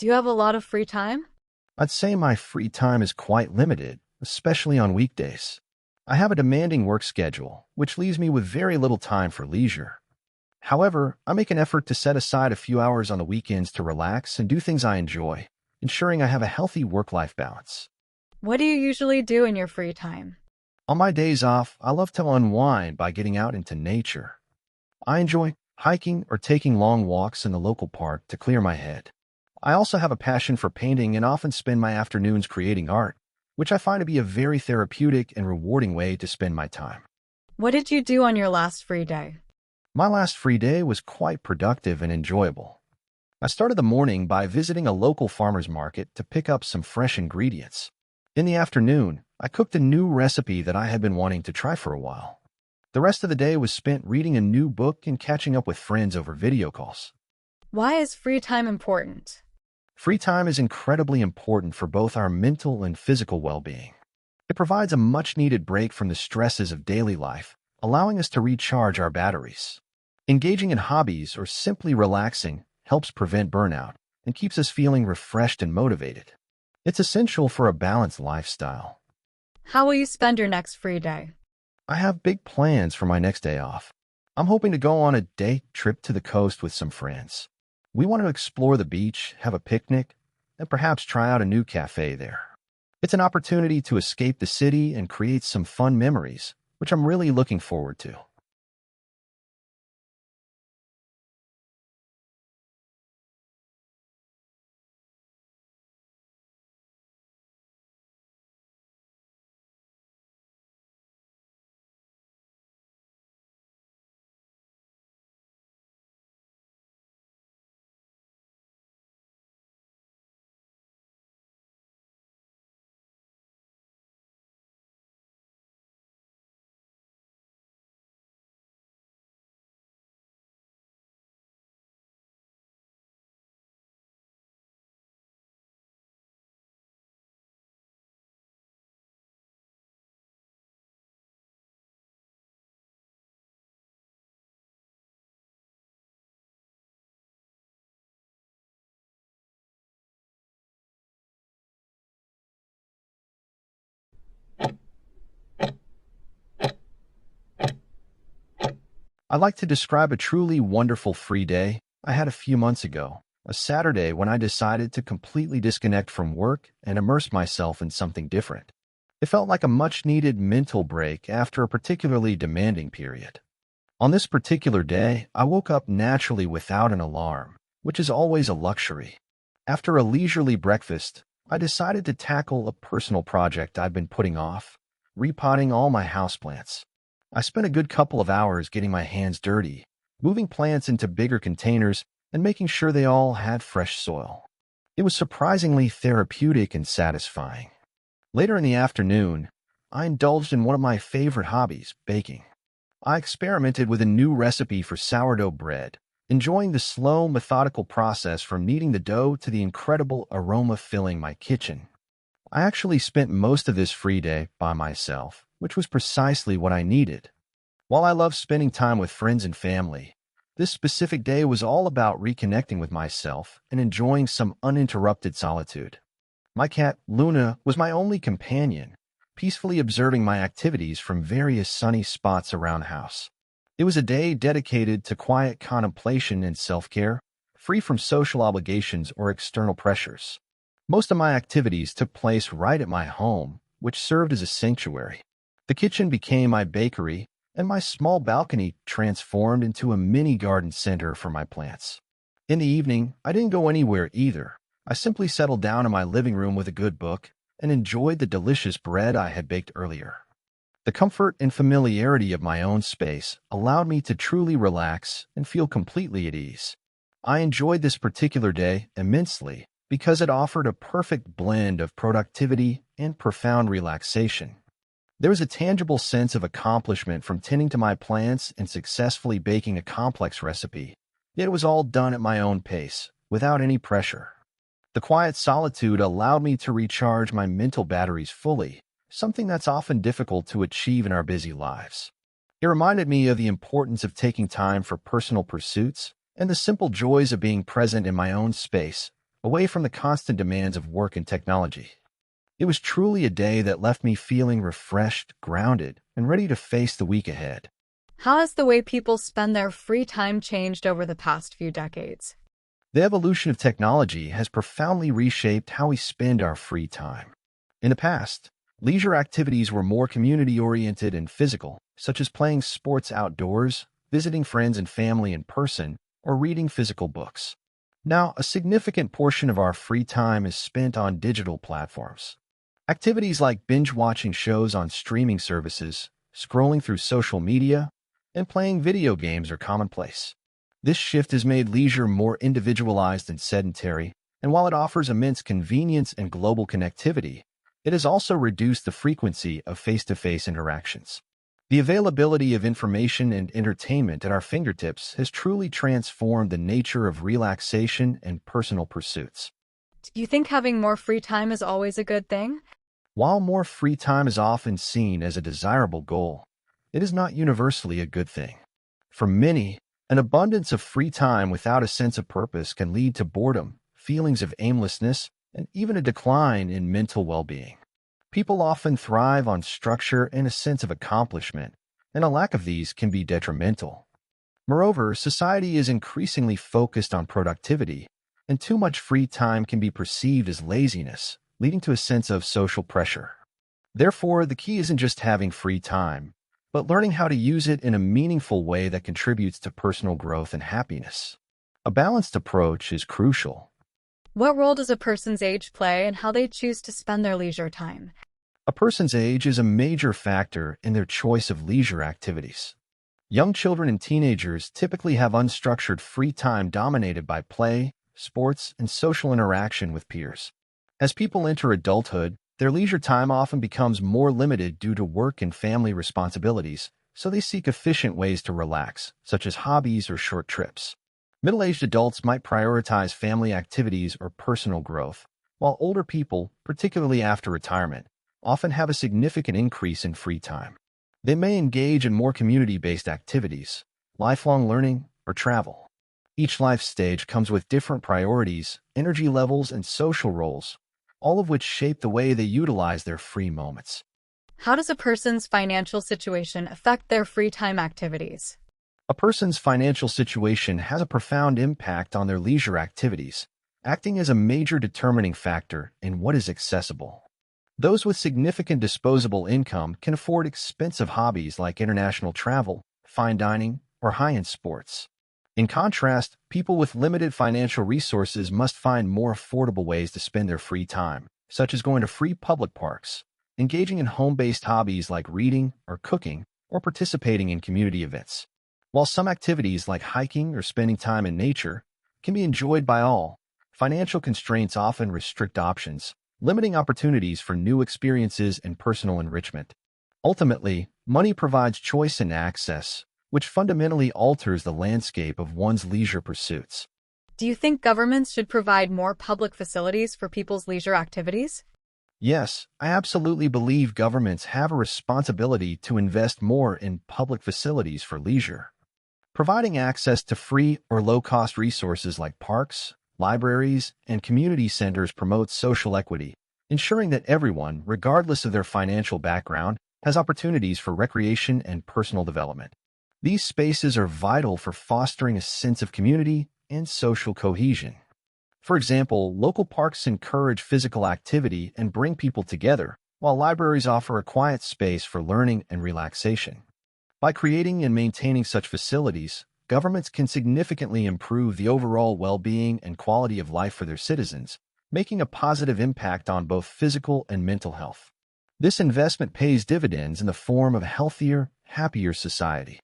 Do you have a lot of free time? I'd say my free time is quite limited, especially on weekdays. I have a demanding work schedule, which leaves me with very little time for leisure. However, I make an effort to set aside a few hours on the weekends to relax and do things I enjoy, ensuring I have a healthy work-life balance. What do you usually do in your free time? On my days off, I love to unwind by getting out into nature. I enjoy hiking or taking long walks in the local park to clear my head. I also have a passion for painting and often spend my afternoons creating art, which I find to be a very therapeutic and rewarding way to spend my time. What did you do on your last free day? My last free day was quite productive and enjoyable. I started the morning by visiting a local farmer's market to pick up some fresh ingredients. In the afternoon, I cooked a new recipe that I had been wanting to try for a while. The rest of the day was spent reading a new book and catching up with friends over video calls. Why is free time important? Free time is incredibly important for both our mental and physical well-being. It provides a much-needed break from the stresses of daily life, allowing us to recharge our batteries. Engaging in hobbies or simply relaxing helps prevent burnout and keeps us feeling refreshed and motivated. It's essential for a balanced lifestyle. How will you spend your next free day? I have big plans for my next day off. I'm hoping to go on a day trip to the coast with some friends. We want to explore the beach, have a picnic, and perhaps try out a new cafe there. It's an opportunity to escape the city and create some fun memories, which I'm really looking forward to. I'd like to describe a truly wonderful free day I had a few months ago, a Saturday when I decided to completely disconnect from work and immerse myself in something different. It felt like a much-needed mental break after a particularly demanding period. On this particular day, I woke up naturally without an alarm, which is always a luxury. After a leisurely breakfast, I decided to tackle a personal project I'd been putting off, repotting all my houseplants. I spent a good couple of hours getting my hands dirty, moving plants into bigger containers and making sure they all had fresh soil. It was surprisingly therapeutic and satisfying. Later in the afternoon, I indulged in one of my favorite hobbies, baking. I experimented with a new recipe for sourdough bread, enjoying the slow, methodical process from kneading the dough to the incredible aroma filling my kitchen. I actually spent most of this free day by myself, which was precisely what I needed. While I love spending time with friends and family, this specific day was all about reconnecting with myself and enjoying some uninterrupted solitude. My cat, Luna, was my only companion, peacefully observing my activities from various sunny spots around the house. It was a day dedicated to quiet contemplation and self-care, free from social obligations or external pressures. Most of my activities took place right at my home, which served as a sanctuary. The kitchen became my bakery, and my small balcony transformed into a mini garden center for my plants. In the evening, I didn't go anywhere either. I simply settled down in my living room with a good book and enjoyed the delicious bread I had baked earlier. The comfort and familiarity of my own space allowed me to truly relax and feel completely at ease. I enjoyed this particular day immensely because it offered a perfect blend of productivity and profound relaxation. There was a tangible sense of accomplishment from tending to my plants and successfully baking a complex recipe, yet it was all done at my own pace, without any pressure. The quiet solitude allowed me to recharge my mental batteries fully, something that's often difficult to achieve in our busy lives. It reminded me of the importance of taking time for personal pursuits and the simple joys of being present in my own space, away from the constant demands of work and technology. It was truly a day that left me feeling refreshed, grounded, and ready to face the week ahead. How has the way people spend their free time changed over the past few decades? The evolution of technology has profoundly reshaped how we spend our free time. In the past, leisure activities were more community-oriented and physical, such as playing sports outdoors, visiting friends and family in person, or reading physical books. Now, a significant portion of our free time is spent on digital platforms. Activities like binge-watching shows on streaming services, scrolling through social media, and playing video games are commonplace. This shift has made leisure more individualized and sedentary, and while it offers immense convenience and global connectivity, it has also reduced the frequency of face-to-face interactions. The availability of information and entertainment at our fingertips has truly transformed the nature of relaxation and personal pursuits. Do you think having more free time is always a good thing? While more free time is often seen as a desirable goal, it is not universally a good thing. For many, an abundance of free time without a sense of purpose can lead to boredom, feelings of aimlessness, and even a decline in mental well-being. People often thrive on structure and a sense of accomplishment, and a lack of these can be detrimental. Moreover, society is increasingly focused on productivity, and too much free time can be perceived as laziness, leading to a sense of social pressure. Therefore, the key isn't just having free time, but learning how to use it in a meaningful way that contributes to personal growth and happiness. A balanced approach is crucial. What role does a person's age play in how they choose to spend their leisure time? A person's age is a major factor in their choice of leisure activities. Young children and teenagers typically have unstructured free time dominated by play, sports, and social interaction with peers. As people enter adulthood, their leisure time often becomes more limited due to work and family responsibilities, so they seek efficient ways to relax, such as hobbies or short trips. Middle-aged adults might prioritize family activities or personal growth, while older people, particularly after retirement, often have a significant increase in free time. They may engage in more community-based activities, lifelong learning, or travel. Each life stage comes with different priorities, energy levels, and social roles, all of which shape the way they utilize their free moments. How does a person's financial situation affect their free time activities? A person's financial situation has a profound impact on their leisure activities, acting as a major determining factor in what is accessible. Those with significant disposable income can afford expensive hobbies like international travel, fine dining, or high-end sports. In contrast, people with limited financial resources must find more affordable ways to spend their free time, such as going to free public parks, engaging in home-based hobbies like reading or cooking, or participating in community events. While some activities like hiking or spending time in nature can be enjoyed by all, financial constraints often restrict options, limiting opportunities for new experiences and personal enrichment. Ultimately, money provides choice and access, which fundamentally alters the landscape of one's leisure pursuits. Do you think governments should provide more public facilities for people's leisure activities? Yes, I absolutely believe governments have a responsibility to invest more in public facilities for leisure. Providing access to free or low-cost resources like parks, libraries, and community centers promotes social equity, ensuring that everyone, regardless of their financial background, has opportunities for recreation and personal development. These spaces are vital for fostering a sense of community and social cohesion. For example, local parks encourage physical activity and bring people together, while libraries offer a quiet space for learning and relaxation. By creating and maintaining such facilities, governments can significantly improve the overall well-being and quality of life for their citizens, making a positive impact on both physical and mental health. This investment pays dividends in the form of a healthier, happier society.